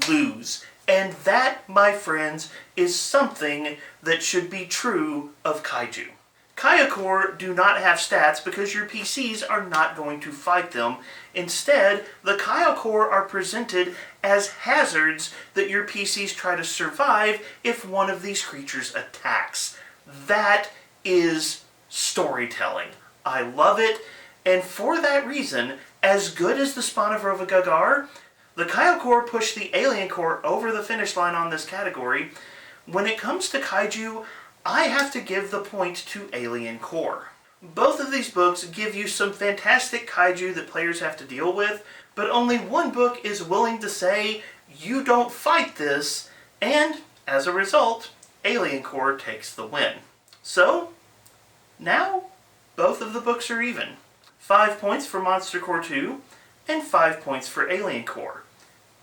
lose. And that, my friends, is something that should be true of kaiju. Kaiju Core do not have stats because your PCs are not going to fight them. Instead, the Kaiju Core are presented as hazards that your PCs try to survive if one of these creatures attacks. That is storytelling. I love it, and for that reason, as good as the spawn of Rovagug are, the Kaiju Core push the Alien Core over the finish line on this category. When it comes to kaiju, I have to give the point to Alien Core. Both of these books give you some fantastic kaiju that players have to deal with, but only one book is willing to say, you don't fight this, and as a result, Alien Core takes the win. So, now, both of the books are even. 5 points for Monster Core 2, and 5 points for Alien Core.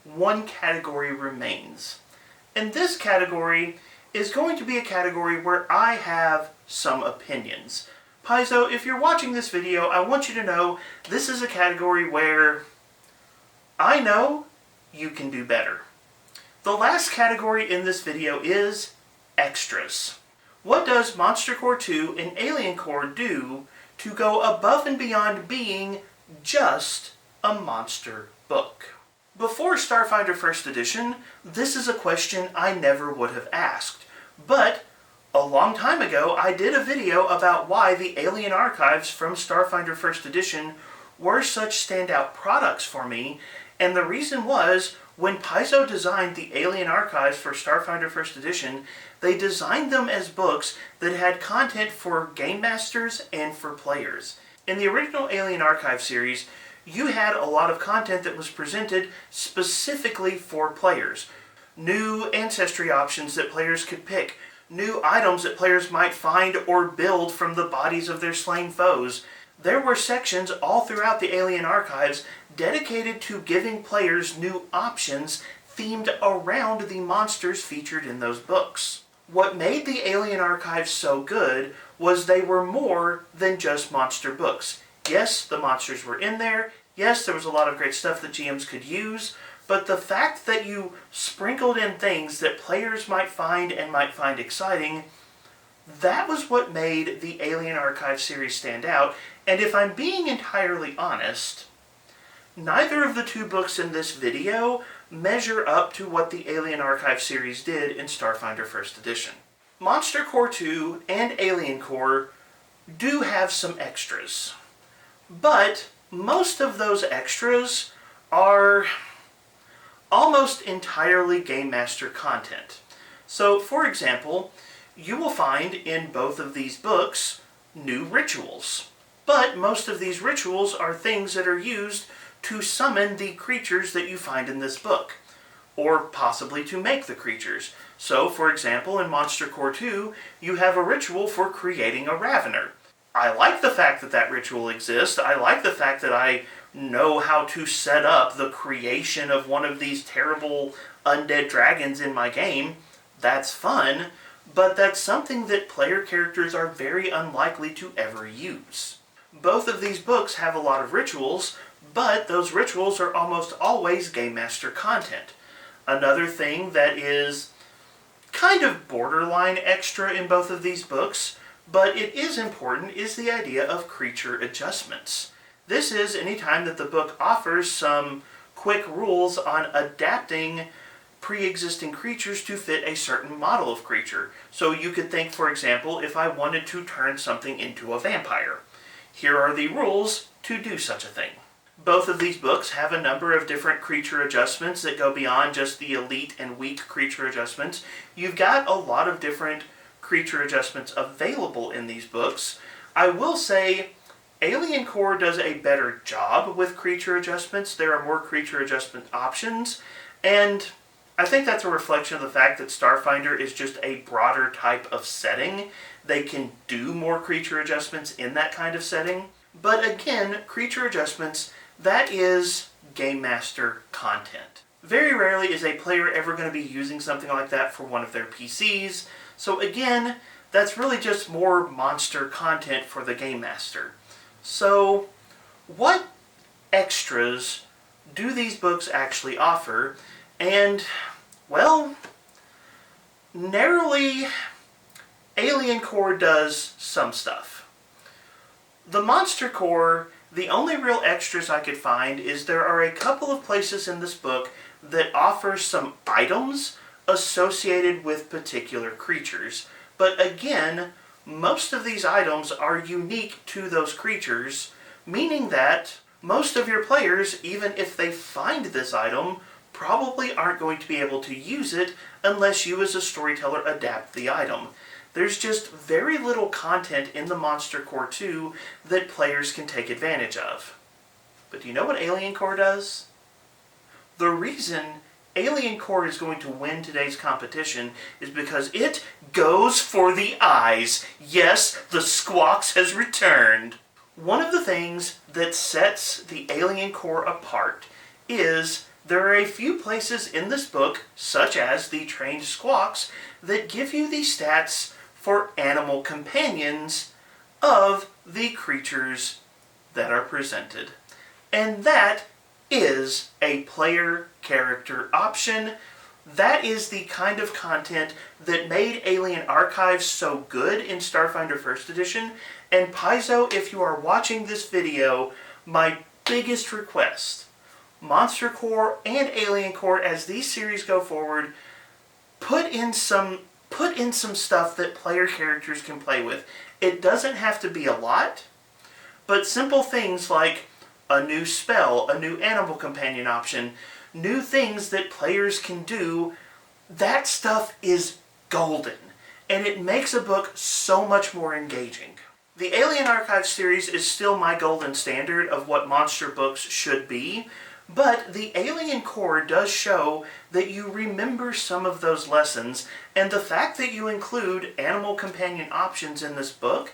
One category remains. And this category is going to be a category where I have some opinions. Paizo, if you're watching this video, I want you to know this is a category where I know you can do better. The last category in this video is extras. What does Monster Core 2 and Alien Core do to go above and beyond being just a monster book? Before Starfinder First Edition, this is a question I never would have asked. But a long time ago, I did a video about why the Alien Archives from Starfinder First Edition were such standout products for me, and the reason was, when Paizo designed the Alien Archives for Starfinder First Edition, they designed them as books that had content for game masters and for players. In the original Alien Archive series, you had a lot of content that was presented specifically for players. New ancestry options that players could pick, new items that players might find or build from the bodies of their slain foes. There were sections all throughout the Alien Archives dedicated to giving players new options themed around the monsters featured in those books. What made the Alien Archives so good was they were more than just monster books. Yes, the monsters were in there. Yes, there was a lot of great stuff that GMs could use, but the fact that you sprinkled in things that players might find and might find exciting, that was what made the Alien Archive series stand out. And if I'm being entirely honest, neither of the two books in this video measure up to what the Alien Archive series did in Starfinder First Edition. Monster Core 2 and Alien Core do have some extras, but most of those extras are almost entirely Game Master content. So, for example, you will find in both of these books new rituals. But most of these rituals are things that are used to summon the creatures that you find in this book, or possibly to make the creatures. So, for example, in Monster Core 2, you have a ritual for creating a Ravener. I like the fact that that ritual exists. I like the fact that I know how to set up the creation of one of these terrible undead dragons in my game. That's fun, but that's something that player characters are very unlikely to ever use. Both of these books have a lot of rituals, but those rituals are almost always Game Master content. Another thing that is kind of borderline extra in both of these books, but it is important, is the idea of creature adjustments. This is any time that the book offers some quick rules on adapting pre-existing creatures to fit a certain model of creature. So you could think, for example, if I wanted to turn something into a vampire. Here are the rules to do such a thing. Both of these books have a number of different creature adjustments that go beyond just the elite and weak creature adjustments. You've got a lot of different creature adjustments available in these books. I will say Alien Core does a better job with creature adjustments. There are more creature adjustment options, and I think that's a reflection of the fact that Starfinder is just a broader type of setting. They can do more creature adjustments in that kind of setting. But again, creature adjustments, that is Game Master content. Very rarely is a player ever going to be using something like that for one of their PCs. So again, that's really just more monster content for the Game Master. So, what extras do these books actually offer? And, well, narrowly, Alien Core does some stuff. The Monster Core, the only real extras I could find is there are a couple of places in this book that offer some items associated with particular creatures. But again, most of these items are unique to those creatures, meaning that most of your players, even if they find this item, probably aren't going to be able to use it unless you as a storyteller adapt the item. There's just very little content in the Monster Core 2 that players can take advantage of. But do you know what Alien Core does? The reason Alien Core is going to win today's competition is because it goes for the eyes. Yes, the Squawks has returned. One of the things that sets the Alien Core apart is there are a few places in this book, such as the trained Squawks, that give you the stats for animal companions of the creatures that are presented. And that is a player character option. That is the kind of content that made Alien Archives so good in Starfinder First Edition. And Paizo, if you are watching this video, my biggest request, Monster Core and Alien Core, as these series go forward, put in some stuff that player characters can play with. It doesn't have to be a lot, but simple things like a new spell, a new animal companion option, new things that players can do, that stuff is golden, and it makes a book so much more engaging. The Alien Archives series is still my golden standard of what monster books should be, but the Alien Core does show that you remember some of those lessons, and the fact that you include animal companion options in this book,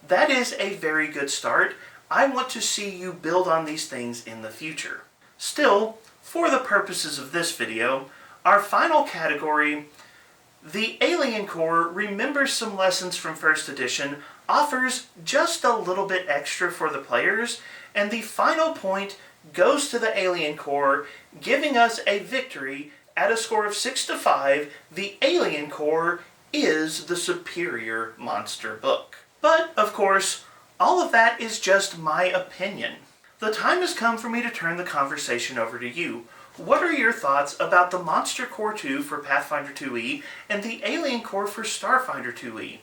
that is a very good start. I want to see you build on these things in the future. Still, for the purposes of this video, our final category, the Alien Core remembers some lessons from First Edition, offers just a little bit extra for the players, and the final point goes to the Alien Core, giving us a victory at a score of 6-5. The Alien Core is the superior monster book. But, of course, all of that is just my opinion. The time has come for me to turn the conversation over to you. What are your thoughts about the Monster Core 2 for Pathfinder 2e and the Alien Core for Starfinder 2e?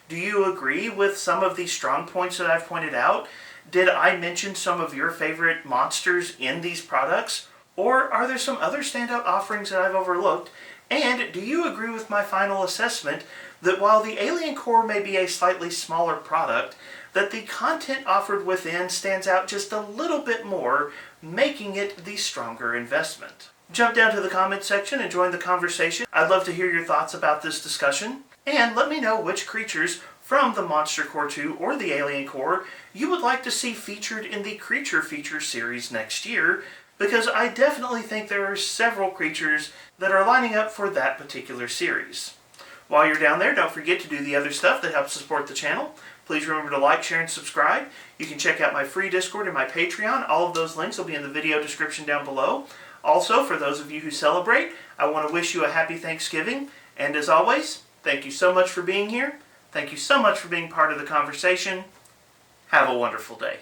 Do you agree with some of the strong points that I've pointed out? Did I mention some of your favorite monsters in these products? Or are there some other standout offerings that I've overlooked? And do you agree with my final assessment that while the Alien Core may be a slightly smaller product, that the content offered within stands out just a little bit more, making it the stronger investment? Jump down to the comments section and join the conversation. I'd love to hear your thoughts about this discussion. And let me know which creatures from the Monster Core 2 or the Alien Core you would like to see featured in the Creature Feature series next year, because I definitely think there are several creatures that are lining up for that particular series. While you're down there, don't forget to do the other stuff that helps support the channel. Please remember to like, share, and subscribe. You can check out my free Discord and my Patreon. All of those links will be in the video description down below. Also, for those of you who celebrate, I want to wish you a happy Thanksgiving. And as always, thank you so much for being here. Thank you so much for being part of the conversation. Have a wonderful day.